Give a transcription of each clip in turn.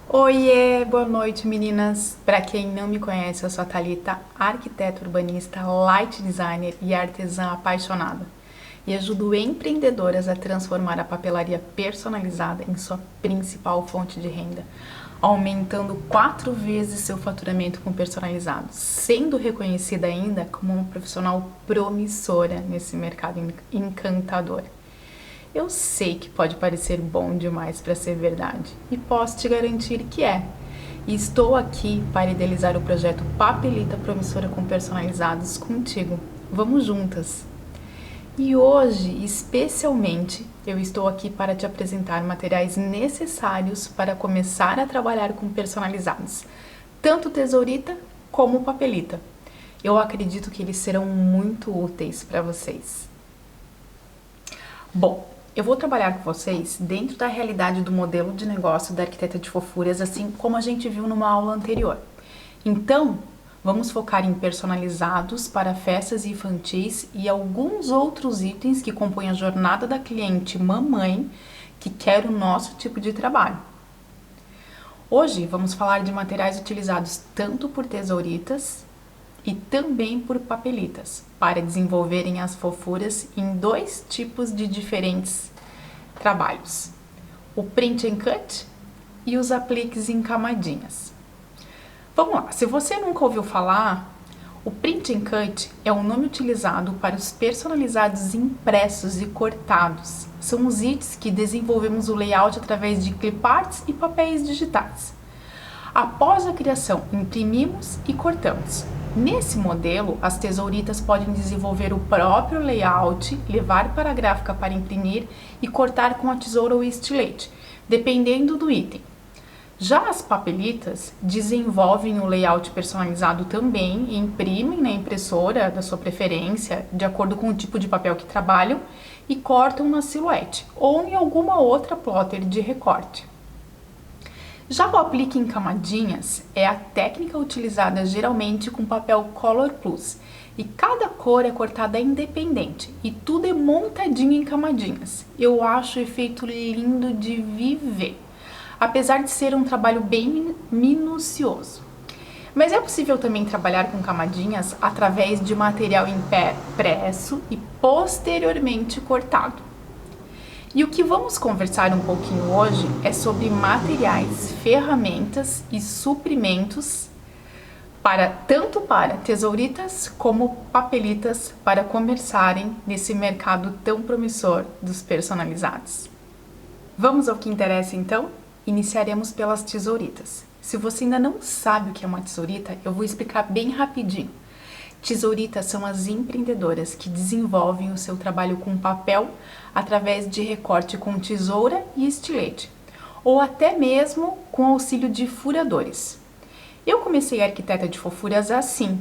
Oiê, boa noite meninas! Para quem não me conhece, eu sou a Thalita, arquiteta urbanista, light designer e artesã apaixonada. E ajudo empreendedoras a transformar a papelaria personalizada em sua principal fonte de renda, aumentando 4 vezes seu faturamento com personalizado, sendo reconhecida ainda como uma profissional promissora nesse mercado encantador. Eu sei que pode parecer bom demais para ser verdade e posso te garantir que é. E estou aqui para idealizar o projeto Papelita Promissora com Personalizados contigo. Vamos juntas! E hoje, especialmente, eu estou aqui para te apresentar materiais necessários para começar a trabalhar com personalizados, tanto tesourita como papelita. Eu acredito que eles serão muito úteis para vocês. Bom, eu vou trabalhar com vocês dentro da realidade do modelo de negócio da arquiteta de fofuras, assim como a gente viu numa aula anterior. Então, vamos focar em personalizados para festas infantis e alguns outros itens que compõem a jornada da cliente mamãe que quer o nosso tipo de trabalho. Hoje vamos falar de materiais utilizados tanto por tesouritas e também por papelitas, para desenvolverem as fofuras em 2 tipos de diferentes trabalhos: o print and cut e os apliques em camadinhas. Vamos lá, se você nunca ouviu falar, o print and cut é o nome utilizado para os personalizados impressos e cortados. São os itens que desenvolvemos o layout através de cliparts e papéis digitais. Após a criação, imprimimos e cortamos. Nesse modelo, as tesouritas podem desenvolver o próprio layout, levar para a gráfica para imprimir e cortar com a tesoura ou estilete, dependendo do item. Já as papelitas desenvolvem o layout personalizado também e imprimem na impressora da sua preferência, de acordo com o tipo de papel que trabalham, e cortam na silhuete ou em alguma outra plotter de recorte. Já o aplique em camadinhas é a técnica utilizada geralmente com papel Color Plus, e cada cor é cortada independente e tudo é montadinho em camadinhas. Eu acho o efeito lindo de viver, apesar de ser um trabalho bem minucioso. Mas é possível também trabalhar com camadinhas através de material impresso e posteriormente cortado. E o que vamos conversar um pouquinho hoje é sobre materiais, ferramentas e suprimentos tanto para tesouritas como papelitas para começarem nesse mercado tão promissor dos personalizados. Vamos ao que interessa então? Iniciaremos pelas tesouritas. Se você ainda não sabe o que é uma tesourita, eu vou explicar bem rapidinho. Tesouritas são as empreendedoras que desenvolvem o seu trabalho com papel através de recorte com tesoura e estilete, ou até mesmo com auxílio de furadores. Eu comecei a arquiteta de fofuras assim.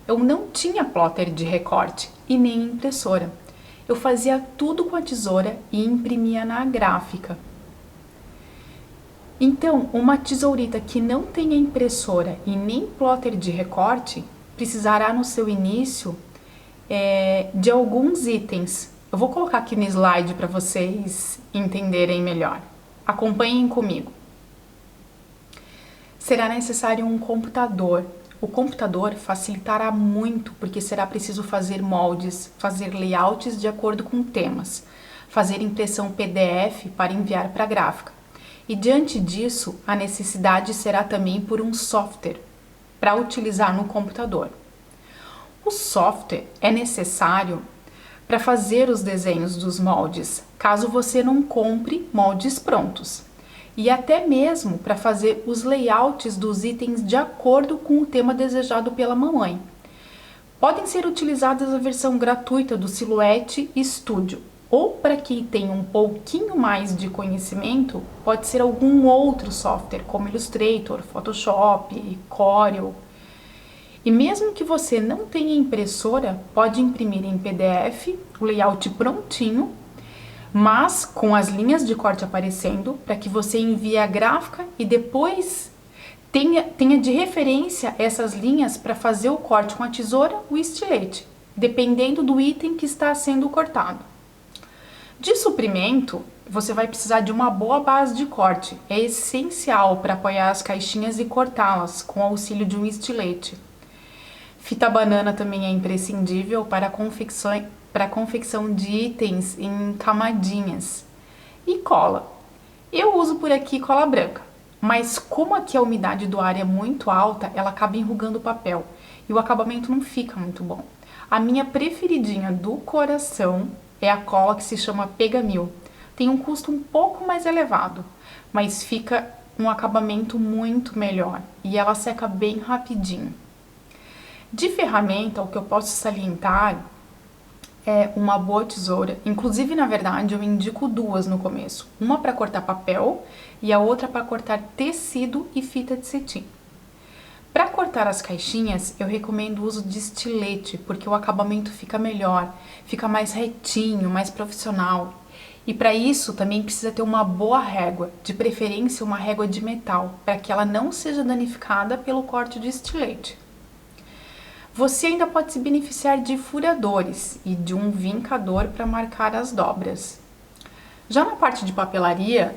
Eu não tinha plotter de recorte e nem impressora. Eu fazia tudo com a tesoura e imprimia na gráfica. Então, uma tesourita que não tenha impressora e nem plotter de recorte precisará no seu início de alguns itens. Eu vou colocar aqui no slide para vocês entenderem melhor. Acompanhem comigo. Será necessário um computador. O computador facilitará muito porque será preciso fazer moldes, fazer layouts de acordo com temas, fazer impressão PDF para enviar para a gráfica. E diante disso, a necessidade será também por um software para utilizar no computador. O software é necessário para fazer os desenhos dos moldes, caso você não compre moldes prontos, e até mesmo para fazer os layouts dos itens de acordo com o tema desejado pela mamãe. Podem ser utilizadas a versão gratuita do Silhouette Studio, ou para quem tem um pouquinho mais de conhecimento, pode ser algum outro software, como Illustrator, Photoshop, Corel. E mesmo que você não tenha impressora, pode imprimir em PDF o layout prontinho, mas com as linhas de corte aparecendo, para que você envie a gráfica e depois tenha de referência essas linhas para fazer o corte com a tesoura ou estilete, dependendo do item que está sendo cortado. De suprimento, você vai precisar de uma boa base de corte. É essencial para apoiar as caixinhas e cortá-las com o auxílio de um estilete. Fita banana também é imprescindível para a confecção de itens em camadinhas. E cola. Eu uso por aqui cola branca, mas como aqui a umidade do ar é muito alta, ela acaba enrugando o papel e o acabamento não fica muito bom. A minha preferidinha do coração é a cola que se chama Pegamil. Tem um custo um pouco mais elevado, mas fica um acabamento muito melhor e ela seca bem rapidinho. De ferramenta, o que eu posso salientar é uma boa tesoura. Inclusive, na verdade, eu indico duas no começo. Uma para cortar papel e a outra para cortar tecido e fita de cetim. Para cortar as caixinhas, eu recomendo o uso de estilete, porque o acabamento fica melhor, fica mais retinho, mais profissional. E para isso também precisa ter uma boa régua, de preferência uma régua de metal, para que ela não seja danificada pelo corte de estilete. Você ainda pode se beneficiar de furadores e de um vincador para marcar as dobras. Já na parte de papelaria,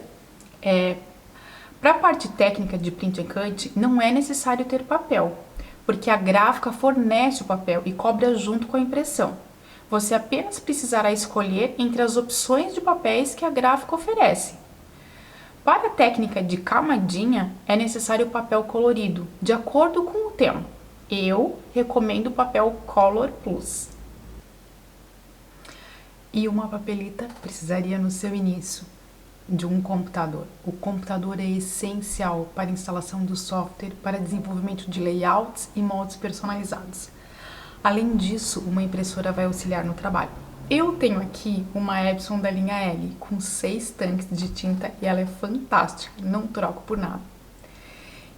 para a parte técnica de print and cut, não é necessário ter papel, porque a gráfica fornece o papel e cobra junto com a impressão. Você apenas precisará escolher entre as opções de papéis que a gráfica oferece. Para a técnica de camadinha, é necessário papel colorido, de acordo com o tema. Eu recomendo o papel Color Plus. E uma papelita precisaria no seu início de um computador. O computador é essencial para a instalação do software, para desenvolvimento de layouts e moldes personalizados. Além disso, uma impressora vai auxiliar no trabalho. Eu tenho aqui uma Epson da linha L com 6 tanques de tinta e ela é fantástica, não troco por nada.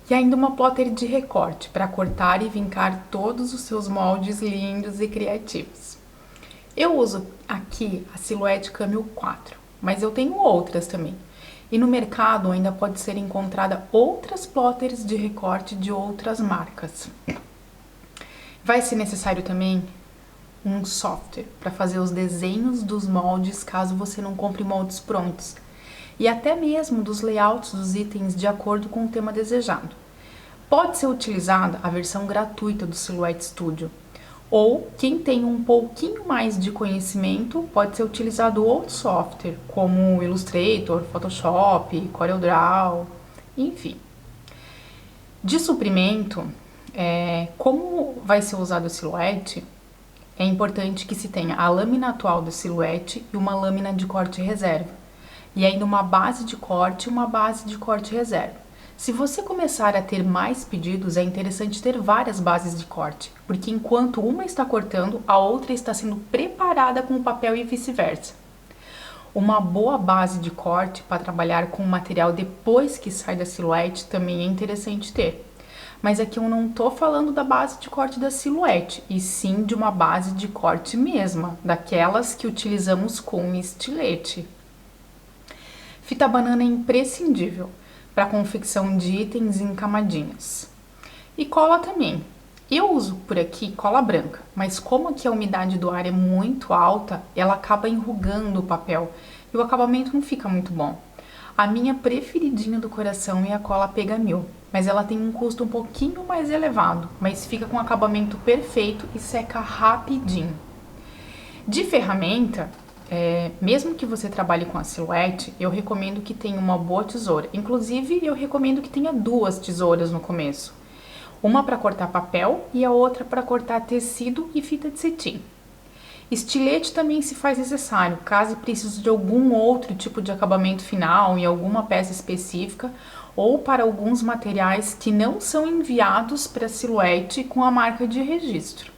E ainda uma plotter de recorte para cortar e vincar todos os seus moldes lindos e criativos. Eu uso aqui a Silhouette Cameo 4, mas eu tenho outras também. E no mercado ainda pode ser encontrada outras plotters de recorte de outras marcas. Vai ser necessário também um software para fazer os desenhos dos moldes caso você não compre moldes prontos. E até mesmo dos layouts dos itens de acordo com o tema desejado. Pode ser utilizada a versão gratuita do Silhouette Studio, ou quem tem um pouquinho mais de conhecimento pode ser utilizado outro software, como Illustrator, Photoshop, CorelDRAW, enfim. De suprimento, como vai ser usado o Silhouette, é importante que se tenha a lâmina atual do Silhouette e uma lâmina de corte reserva. E ainda uma base de corte e uma base de corte reserva. Se você começar a ter mais pedidos, é interessante ter várias bases de corte, porque enquanto uma está cortando, a outra está sendo preparada com o papel e vice-versa. Uma boa base de corte para trabalhar com o material depois que sai da Silhouette também é interessante ter. Mas aqui eu não estou falando da base de corte da Silhouette, e sim de uma base de corte mesma, daquelas que utilizamos com estilete. Fita banana é imprescindível para a confecção de itens em camadinhas. E cola também. Eu uso por aqui cola branca, mas como aqui a umidade do ar é muito alta, ela acaba enrugando o papel e o acabamento não fica muito bom. A minha preferidinha do coração é a cola Pegamil, mas ela tem um custo um pouquinho mais elevado, mas fica com acabamento perfeito e seca rapidinho. De ferramenta, mesmo que você trabalhe com a Silhouette, eu recomendo que tenha uma boa tesoura. Inclusive, eu recomendo que tenha 2 tesouras no começo. Uma para cortar papel e a outra para cortar tecido e fita de cetim. Estilete também se faz necessário, caso precise de algum outro tipo de acabamento final em alguma peça específica ou para alguns materiais que não são enviados para a Silhouette com a marca de registro.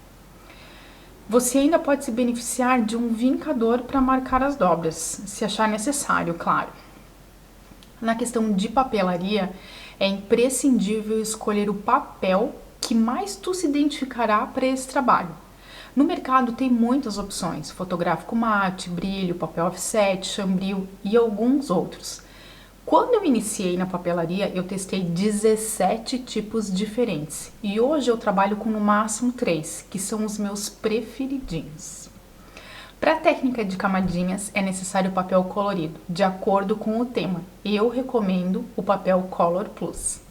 Você ainda pode se beneficiar de um vincador para marcar as dobras, se achar necessário, claro. Na questão de papelaria, é imprescindível escolher o papel que mais tu se identificará para esse trabalho. No mercado tem muitas opções, fotográfico mate, brilho, papel offset, chambril e alguns outros. Quando eu iniciei na papelaria, eu testei 17 tipos diferentes e hoje eu trabalho com no máximo 3, que são os meus preferidinhos. Para a técnica de camadinhas é necessário papel colorido, de acordo com o tema. Eu recomendo o papel Color Plus.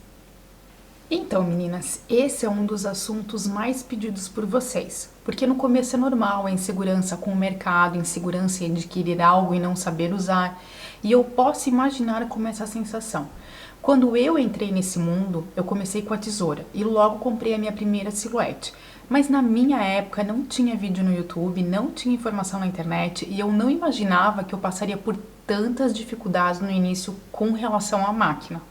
Então, meninas, esse é um dos assuntos mais pedidos por vocês, porque no começo é normal a insegurança com o mercado, insegurança em adquirir algo e não saber usar, e eu posso imaginar como é essa sensação. Quando eu entrei nesse mundo, eu comecei com a tesoura e logo comprei a minha primeira silhuete. Mas na minha época não tinha vídeo no YouTube, não tinha informação na internet e eu não imaginava que eu passaria por tantas dificuldades no início com relação à máquina.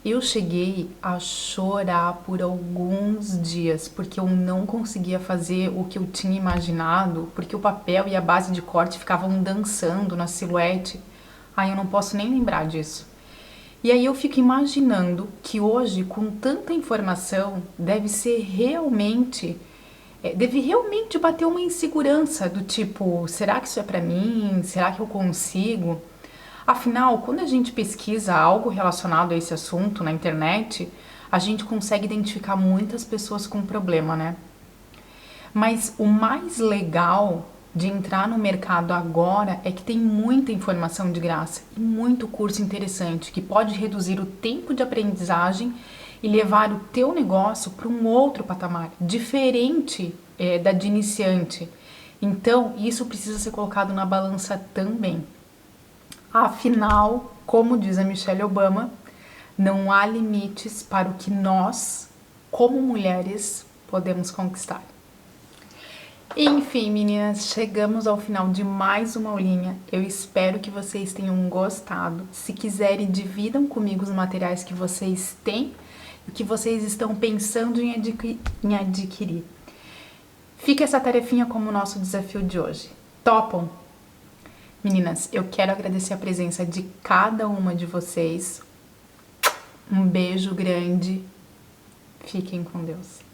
Eu cheguei a chorar por alguns dias porque eu não conseguia fazer o que eu tinha imaginado, porque o papel e a base de corte ficavam dançando na silhuete. Ai, eu não posso nem lembrar disso. E aí eu fico imaginando que hoje, com tanta informação, deve realmente bater uma insegurança do tipo, será que isso é pra mim? Será que eu consigo? Afinal, quando a gente pesquisa algo relacionado a esse assunto na internet, a gente consegue identificar muitas pessoas com problema, né? Mas o mais legal de entrar no mercado agora é que tem muita informação de graça e muito curso interessante que pode reduzir o tempo de aprendizagem e levar o teu negócio para um outro patamar, diferente da de iniciante. Então, isso precisa ser colocado na balança também. Afinal, como diz a Michelle Obama, não há limites para o que nós, como mulheres, podemos conquistar. Enfim, meninas, chegamos ao final de mais uma aulinha. Eu espero que vocês tenham gostado. Se quiserem, dividam comigo os materiais que vocês têm e que vocês estão pensando em adquirir. Fica essa tarefinha como nosso desafio de hoje. Topam? Meninas, eu quero agradecer a presença de cada uma de vocês. Um beijo grande. Fiquem com Deus.